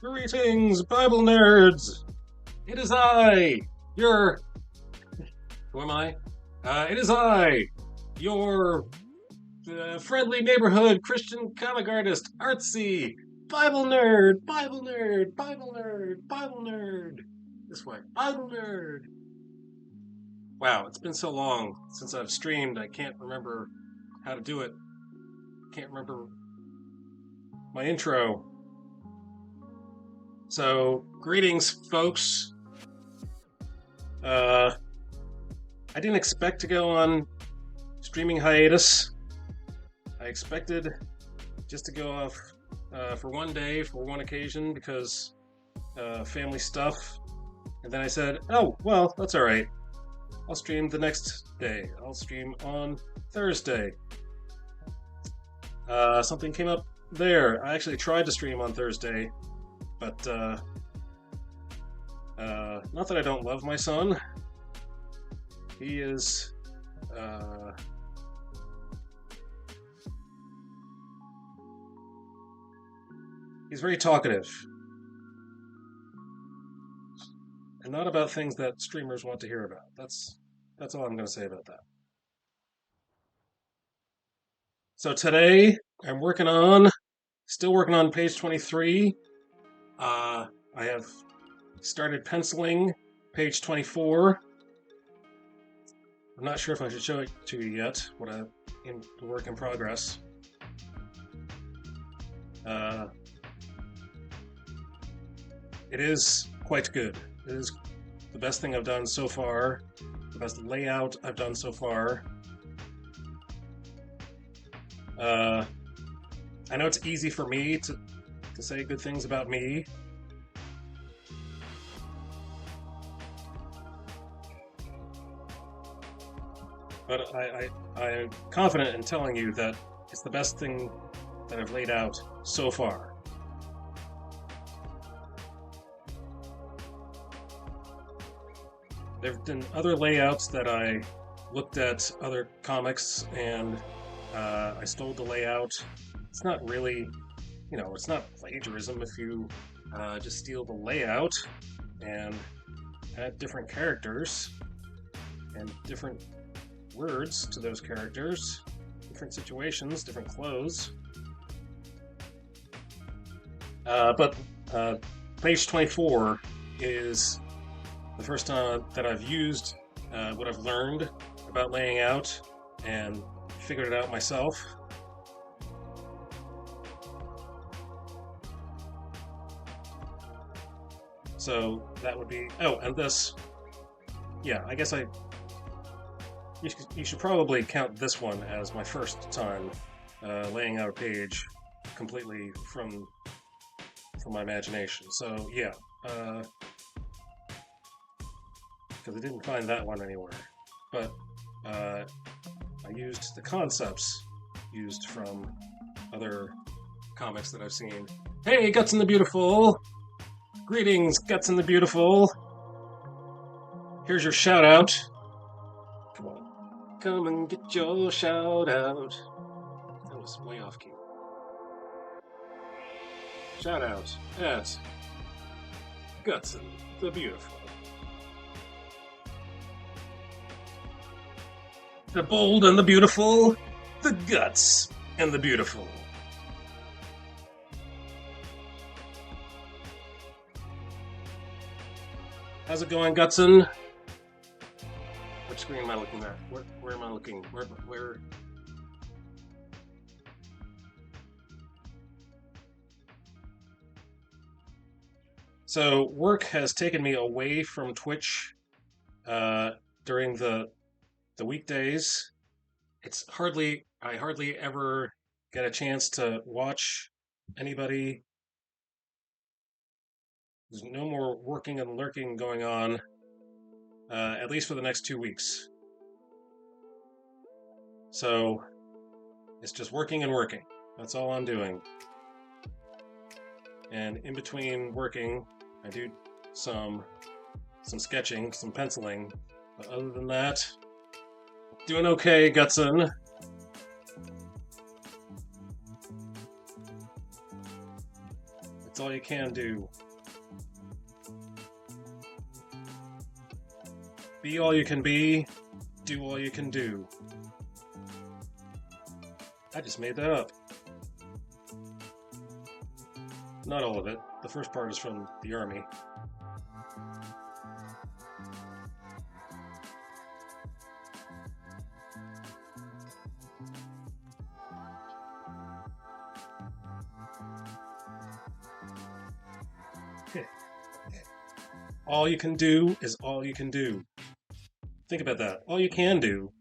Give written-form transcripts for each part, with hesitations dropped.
Greetings, Bible nerds! It is I, your. Who am I? It is I, your friendly neighborhood Christian comic artist, artsy, Bible nerd, Bible nerd, Bible nerd, Bible nerd. This way, Bible nerd. Wow, it's been so long since I've streamed, I can't remember how to do it. Can't remember my intro. So, greetings, folks. Uh, I didn't expect to go on streaming hiatus. I expected just to go off for one day, for one occasion, because family stuff. And then I said, oh, well, that's all right. I'll stream the next day. I'll stream on Thursday. Something came up there. I actually tried to stream on Thursday, but not that I don't love my son. He is he's very talkative, and not about things that streamers want to hear about. That's all I'm going to say about that. So today I'm still working on page 23. I have started penciling page 24. I'm not sure if I should show it to you yet. In the work in progress. It is quite good. It is the best thing I've done so far. The best layout I've done so far. I know it's easy for me to say good things about me. But I'm confident in telling you that it's the best thing that I've laid out so far. There have been other layouts that I looked at other comics and I stole the layout. It's not really, it's not plagiarism if you just steal the layout and add different characters and different words to those characters, different situations, different clothes. But page 24 is the first time that I've used what I've learned about laying out and figured it out myself. So that would be, and this, yeah, I guess you should probably count this one as my first time laying out a page completely from my imagination. So yeah, because I didn't find that one anywhere, but I used the concepts used from other comics that I've seen. Hey, Guts and the Beautiful! Greetings, Guts and the Beautiful! Here's your shout out. Come on. Come and get your shout out. That was way off key. Shout out at Guts and the Beautiful. The bold and the beautiful, the guts and the beautiful. How's it going, Gutson? Which screen am I looking at? Where am I looking? Where? So work has taken me away from Twitch during the weekdays. I hardly ever get a chance to watch anybody. There's no more working and lurking going on, at least for the next 2 weeks. So it's just working and working. That's all I'm doing. And in between working, I do some sketching, some penciling. But other than that, doing okay, It's all you can do. Be all you can be. Do all you can do. I just made that up. Not all of it. The first part is from the army. All you can do is all you can do. Think about that. All you can do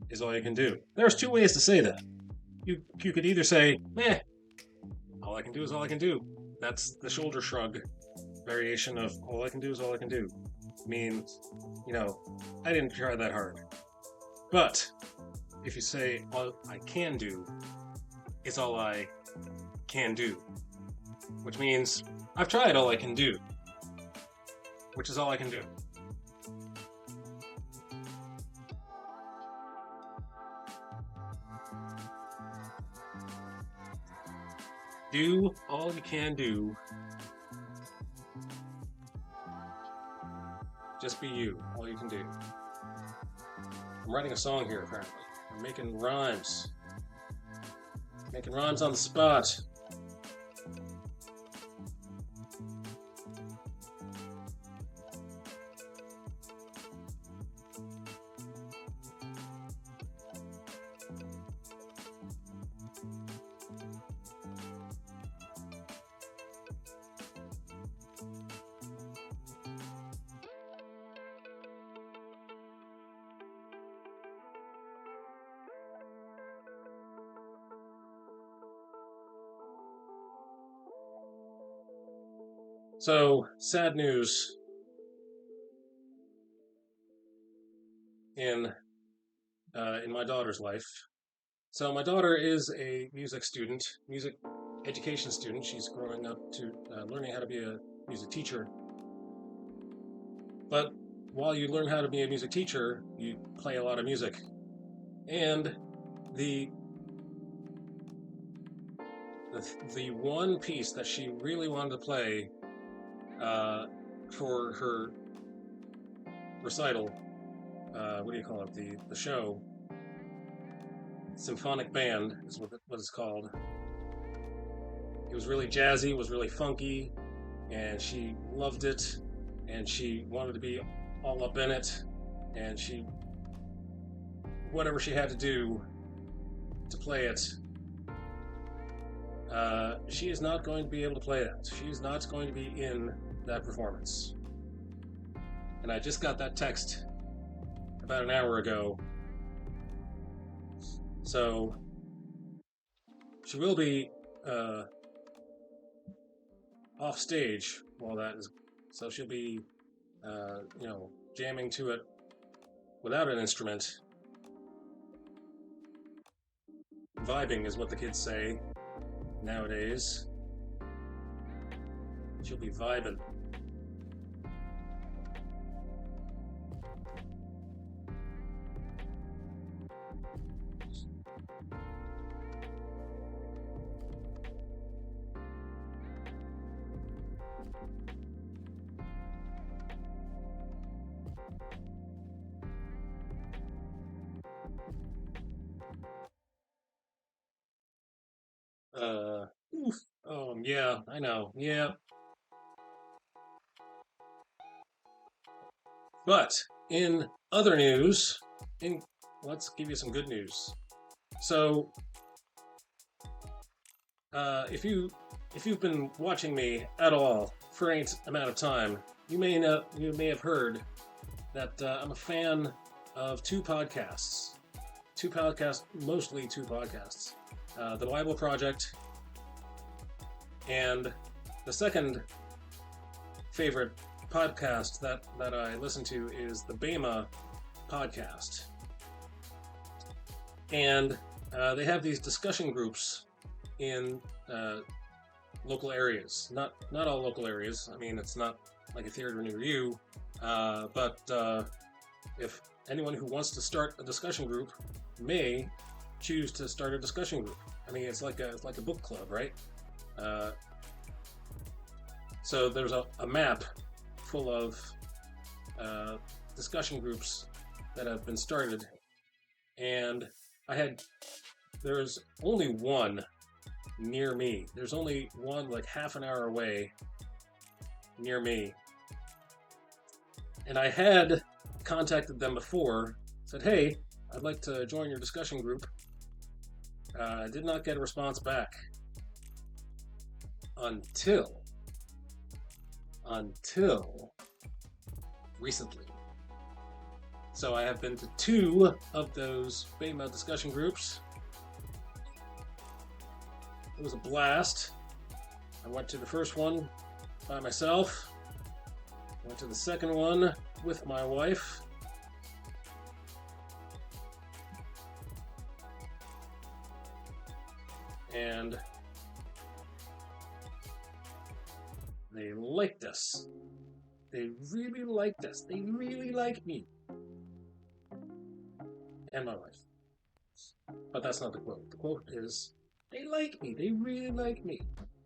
is all you can do. There's two ways to say that. You could either say, meh, all I can do is all I can do. That's the shoulder shrug variation of all I can do is all I can do. Means, I didn't try that hard. But if you say all I can do is all I can do, which means I've tried all I can do, which is all I can do. Do all you can do. Just be you. All you can do. I'm writing a song here, apparently. I'm making rhymes. Making rhymes on the spot. So, sad news in my daughter's life. So my daughter is a music education student. She's growing up to learning how to be a music teacher. But while you learn how to be a music teacher, you play a lot of music. And the one piece that she really wanted to play for her recital, what do you call it? The show, symphonic band is what it's called. It was really jazzy, it was really funky, and she loved it, and she wanted to be all up in it, and whatever she had to do to play it, she is not going to be able to play that. She's not going to be in that performance. And I just got that text about an hour ago. So she will be off stage while that is. So she'll be, jamming to it without an instrument. Vibing is what the kids say nowadays. She'll be vibing. Yeah, I know. Yeah. But in other news, let's give you some good news. So, if you've been watching me at all for any amount of time, you may have heard that I'm a fan of two podcasts, mostly two podcasts, the Bible Project, and the second favorite podcast that I listen to is the Bema podcast. And they have these discussion groups in local areas. Not all local areas. I mean, it's not like a theater near you. But if anyone who wants to start a discussion group may choose to start a discussion group. I mean, it's like a book club, right? So there's a map full of uh, discussion groups that have been started, and there's only one near me. There's only one like half an hour away near me. And I had contacted them before, said, hey, I'd like to join your discussion group. I did not get a response back until recently. So I have been to 2 of those beta discussion groups. It was a blast. I went to the first one by myself. Went to the second one with my wife. And they liked us. They really liked us. They really like me. And my wife. But that's not the quote. The quote is, they like me. They really like me.